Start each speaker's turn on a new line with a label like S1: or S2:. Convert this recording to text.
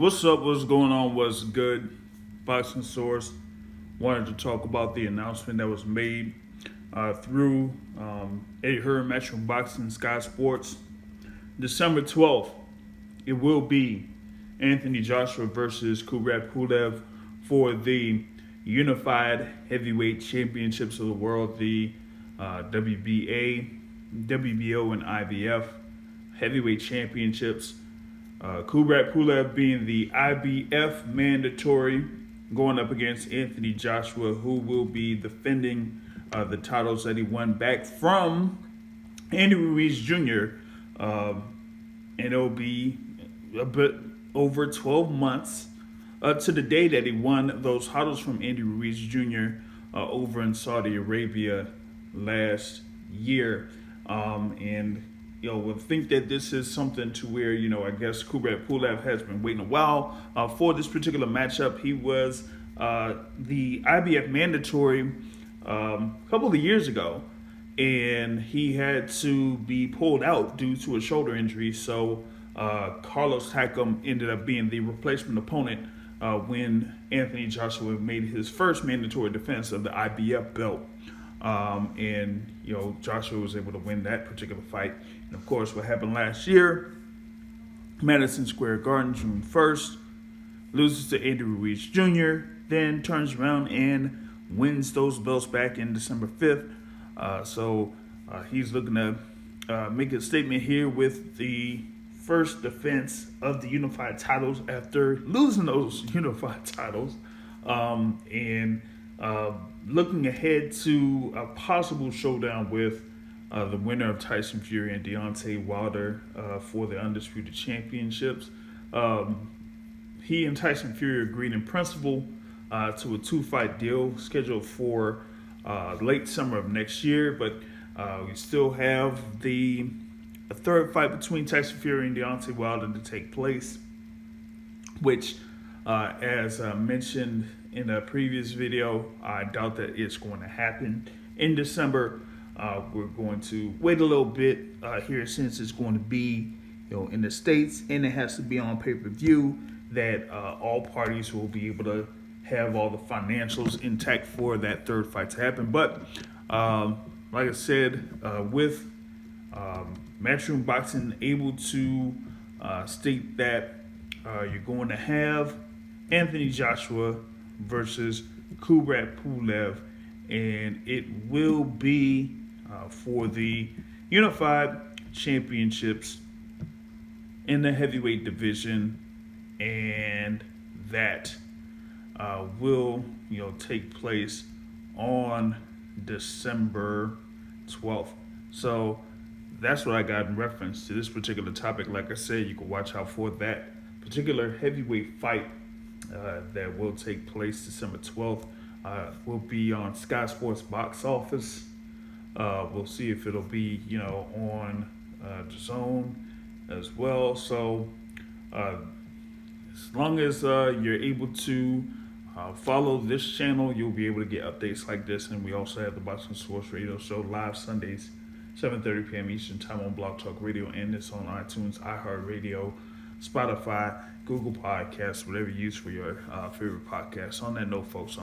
S1: What's up? What's going on? What's good? Boxing Source. Wanted to talk about the announcement that was made through Eddie Hearn Matchroom Boxing Sky Sports. December 12th, it will be Anthony Joshua versus Kubrat Pulev for the Unified Heavyweight Championships of the World, the WBA, WBO, and IBF Heavyweight Championships. Kubrat Pulev being the IBF mandatory, going up against Anthony Joshua, who will be defending the titles that he won back from Andy Ruiz Jr. And it'll be a bit over 12 months to the day that he won those titles from Andy Ruiz Jr. Over in Saudi Arabia last year. And would think that this is something to where, I guess Kubrat Pulev has been waiting a while for this particular matchup. He was the IBF mandatory a couple of years ago, and he had to be pulled out due to a shoulder injury. So Carlos Takam ended up being the replacement opponent when Anthony Joshua made his first mandatory defense of the IBF belt. And Joshua was able to win that particular fight. And of course, what happened last year, Madison Square Garden, June 1st, loses to Andy Ruiz Jr., then turns around and wins those belts back in December 5th. So he's looking to make a statement here with the first defense of the unified titles after losing those unified titles. And looking ahead to a possible showdown with the winner of Tyson Fury and Deontay Wilder for the Undisputed Championships. He and Tyson Fury agreed in principle to a 2-fight deal scheduled for late summer of next year, but we still have a third fight between Tyson Fury and Deontay Wilder to take place, which, as mentioned in a previous video, I doubt that it's going to happen in December. We're going to wait a little bit here since it's going to be in the States, and it has to be on pay-per-view, that all parties will be able to have all the financials intact for that third fight to happen. But like I said, with Matchroom Boxing able to state that you're going to have Anthony Joshua versus Kubrat Pulev, and it will be for the Unified Championships in the heavyweight division, and that will take place on December 12th. So that's what I got in reference to this particular topic. Like I said, you can watch out for that particular heavyweight fight that will take place December 12th. Will be on Sky Sports Box Office. We'll see if it'll be, on DAZN as well. So as long as you're able to follow this channel, you'll be able to get updates like this. And we also have the Boxing Source Radio Show live Sundays, 7:30 p.m. Eastern Time on Blog Talk Radio, and it's on iTunes, iHeartRadio, Spotify, Google Podcasts, whatever you use for your favorite podcasts. On that note, folks,